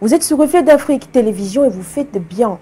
Vous êtes sur Reflet d'Afrique Télévision et vous faites bien.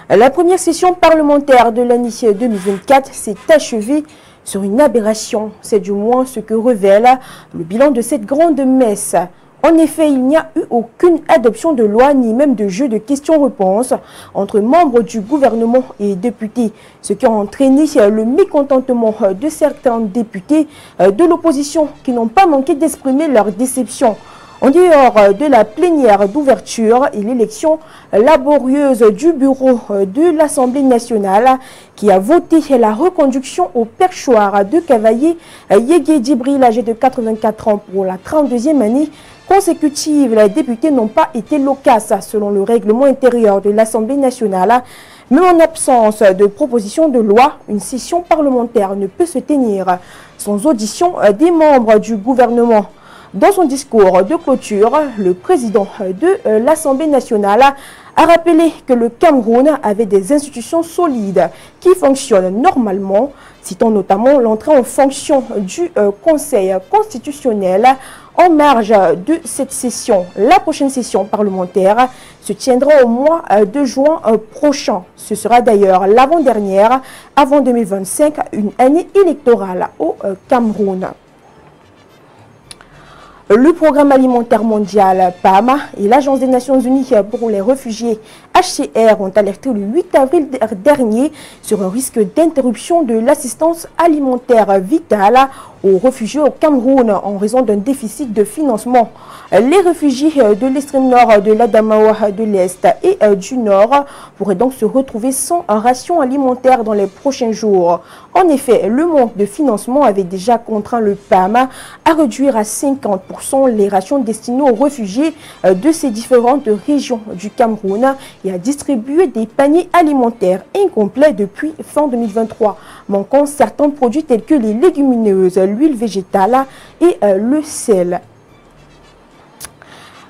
La première session parlementaire de l'année 2024 s'est achevée sur une aberration. C'est du moins ce que révèle le bilan de cette grande messe. En effet, il n'y a eu aucune adoption de loi ni même de jeu de questions-réponses entre membres du gouvernement et députés, ce qui a entraîné le mécontentement de certains députés de l'opposition qui n'ont pas manqué d'exprimer leur déception. En dehors de la plénière d'ouverture et l'élection laborieuse du bureau de l'Assemblée nationale qui a voté la reconduction au perchoir de Cavaillé Yégué Djibril, âgé de 84 ans pour la 32e année consécutive, les députés n'ont pas été loquaces selon le règlement intérieur de l'Assemblée nationale. Mais en absence de proposition de loi, une session parlementaire ne peut se tenir sans audition des membres du gouvernement. Dans son discours de clôture, le président de l'Assemblée nationale a rappelé que le Cameroun avait des institutions solides qui fonctionnent normalement, citant notamment l'entrée en fonction du Conseil constitutionnel en marge de cette session. La prochaine session parlementaire se tiendra au mois de juin prochain. Ce sera d'ailleurs l'avant-dernière avant 2025, une année électorale au Cameroun. Le Programme alimentaire mondial PAM et l'Agence des Nations Unies pour les réfugiés HCR ont alerté le 8 avril dernier sur un risque d'interruption de l'assistance alimentaire vitale aux réfugiés au Cameroun en raison d'un déficit de financement. Les réfugiés de l'extrême nord de l'Adamawa, de l'Est et du Nord pourraient donc se retrouver sans ration alimentaire dans les prochains jours. En effet, le manque de financement avait déjà contraint le PAM à réduire à 50% les rations destinées aux réfugiés de ces différentes régions du Cameroun et à distribuer des paniers alimentaires incomplets depuis fin 2023, manquant certains produits tels que les légumineuses, l'huile végétale et le sel.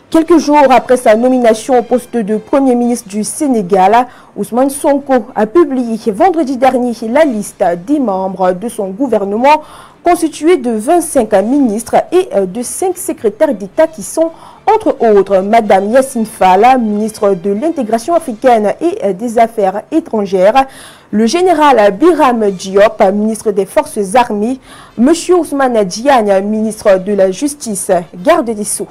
Quelques jours après sa nomination au poste de Premier ministre du Sénégal, Ousmane Sonko a publié vendredi dernier la liste des membres de son gouvernement constitué de 25 ministres et de 5 secrétaires d'État qui sont, entre autres, Madame Yassine Fall, ministre de l'Intégration africaine et des Affaires étrangères, le général Biram Diop, ministre des Forces armées, M. Ousmane Diagne, ministre de la Justice, garde des Sceaux,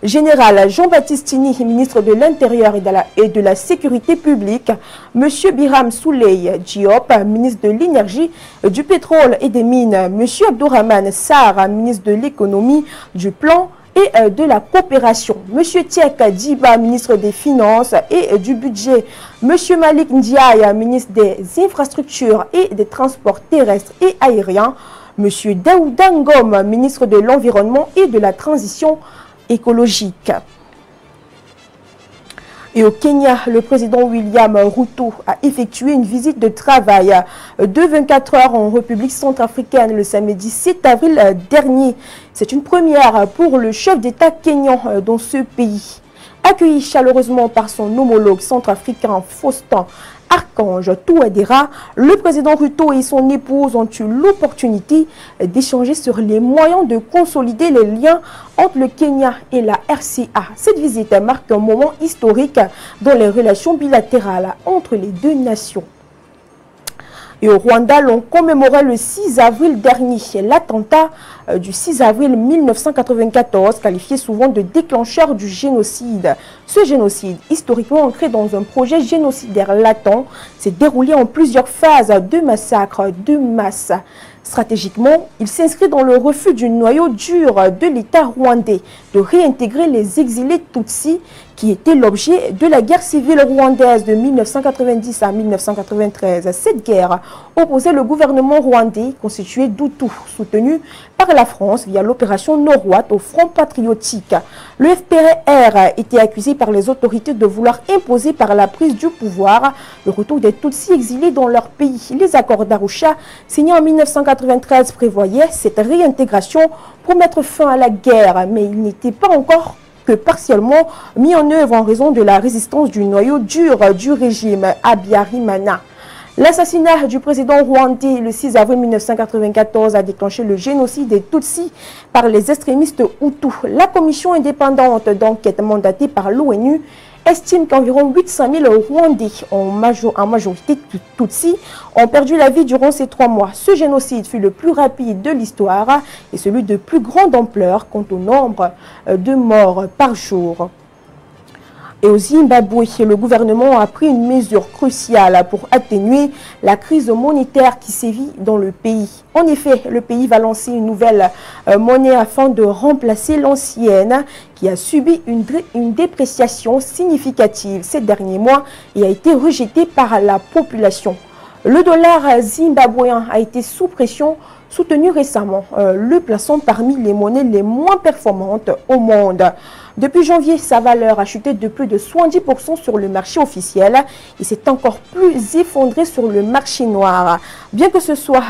Général Jean-Baptiste Tini, ministre de l'Intérieur et de la Sécurité publique, M. Biram Souley Diop, ministre de l'Énergie, du Pétrole et des Mines, M. Abdourahmane Sarr, ministre de l'Économie, du Plan et de la Coopération, M. Tiek Diba, ministre des Finances et du Budget, M. Malik Ndiaye, ministre des Infrastructures et des Transports terrestres et aériens, M. Daouda Ngom, ministre de l'Environnement et de la Transition écologique. Et au Kenya, le président William Ruto a effectué une visite de travail de 24 heures en République centrafricaine le samedi 7 avril dernier. C'est une première pour le chef d'État kényan dans ce pays. Accueilli chaleureusement par son homologue centrafricain Faustin Archange Touadéra, le président Ruto et son épouse ont eu l'opportunité d'échanger sur les moyens de consolider les liens entre le Kenya et la RCA. Cette visite marque un moment historique dans les relations bilatérales entre les deux nations. Et au Rwanda, l'on commémorait le 6 avril dernier l'attentat du 6 avril 1994, qualifié souvent de déclencheur du génocide. Ce génocide, historiquement ancré dans un projet génocidaire latent, s'est déroulé en plusieurs phases de massacres de masse. Stratégiquement, il s'inscrit dans le refus du noyau dur de l'État rwandais de réintégrer les exilés Tutsis qui étaient l'objet de la guerre civile rwandaise de 1990 à 1993. Cette guerre opposait le gouvernement rwandais constitué d'Hutus, soutenu par la France via l'opération Nord-Ouest au Front patriotique. Le FPR était accusé par les autorités de vouloir imposer par la prise du pouvoir le retour des Tutsis exilés dans leur pays. Les accords d'Arusha, signés en 1993, prévoyaient cette réintégration pour mettre fin à la guerre, mais il n'était pas encore que partiellement mis en œuvre en raison de la résistance du noyau dur du régime Habyarimana. L'assassinat du président rwandais le 6 avril 1994 a déclenché le génocide des Tutsis par les extrémistes Hutus. La commission indépendante d'enquête mandatée par l'ONU estime qu'environ 800 000 Rwandais, en majorité Tutsis, ont perdu la vie durant ces 3 mois. Ce génocide fut le plus rapide de l'histoire et celui de plus grande ampleur quant au nombre de morts par jour. Et au Zimbabwe, le gouvernement a pris une mesure cruciale pour atténuer la crise monétaire qui sévit dans le pays. En effet, le pays va lancer une nouvelle monnaie afin de remplacer l'ancienne qui a subi une dépréciation significative ces derniers mois et a été rejetée par la population. Le dollar zimbabwéen a été sous pression, soutenu récemment, le plaçant parmi les monnaies les moins performantes au monde. Depuis janvier, sa valeur a chuté de plus de 70% sur le marché officiel et s'est encore plus effondrée sur le marché noir. Bien que ce soit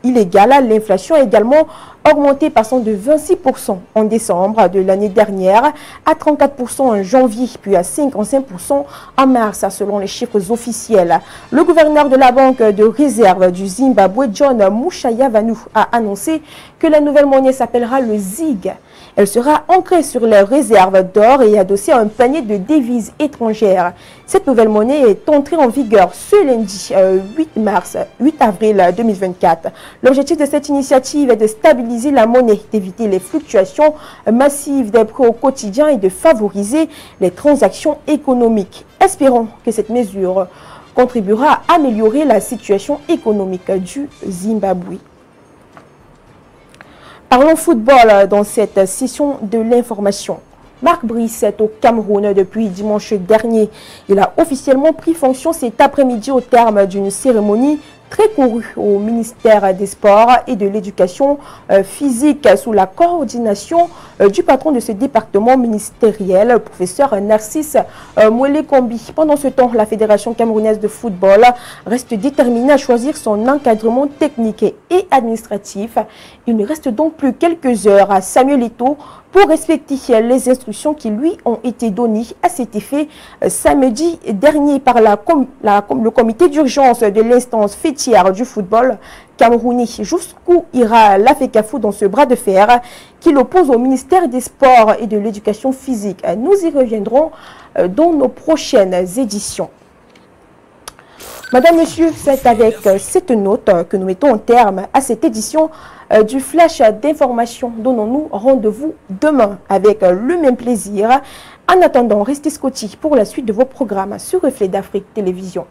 illégal, l'inflation a également augmenté, passant de 26% en décembre de l'année dernière à 34% en janvier, puis à 55% en mars, selon les chiffres officiels. Le gouverneur de la banque de réserve du Zimbabwe, John Mushayavanu, a annoncé que la nouvelle monnaie s'appellera le ZiG. Elle sera ancrée sur les réserves d'or et adossée à un panier de devises étrangères. Cette nouvelle monnaie est entrée en vigueur ce lundi 8 avril 2024. L'objectif de cette initiative est de stabiliser la monnaie, d'éviter les fluctuations massives des prix au quotidien et de favoriser les transactions économiques. Espérons que cette mesure contribuera à améliorer la situation économique du Zimbabwe. Parlons football dans cette session de l'information. Marc Brice est au Cameroun depuis dimanche dernier. Il a officiellement pris fonction cet après-midi au terme d'une cérémonie très courue au ministère des Sports et de l'Éducation physique sous la coordination du patron de ce département ministériel, le professeur Narcisse Mwele-Kombi. Pendant ce temps, la Fédération camerounaise de football reste déterminée à choisir son encadrement technique et administratif. Il ne reste donc plus quelques heures à Samuel Eto'o pour respecter les instructions qui lui ont été données à cet effet samedi dernier par le comité d'urgence de l'instance fêtière du football camerounais. Jusqu'où ira la FECAFOOT dans ce bras de fer qui l'oppose au ministère des Sports et de l'Éducation physique? Nous y reviendrons dans nos prochaines éditions. Madame, Monsieur, c'est avec cette note que nous mettons un terme à cette édition du Flash d'information. Donnons-nous rendez-vous demain avec le même plaisir. En attendant, restez scotchés pour la suite de vos programmes sur Reflet d'Afrique Télévision.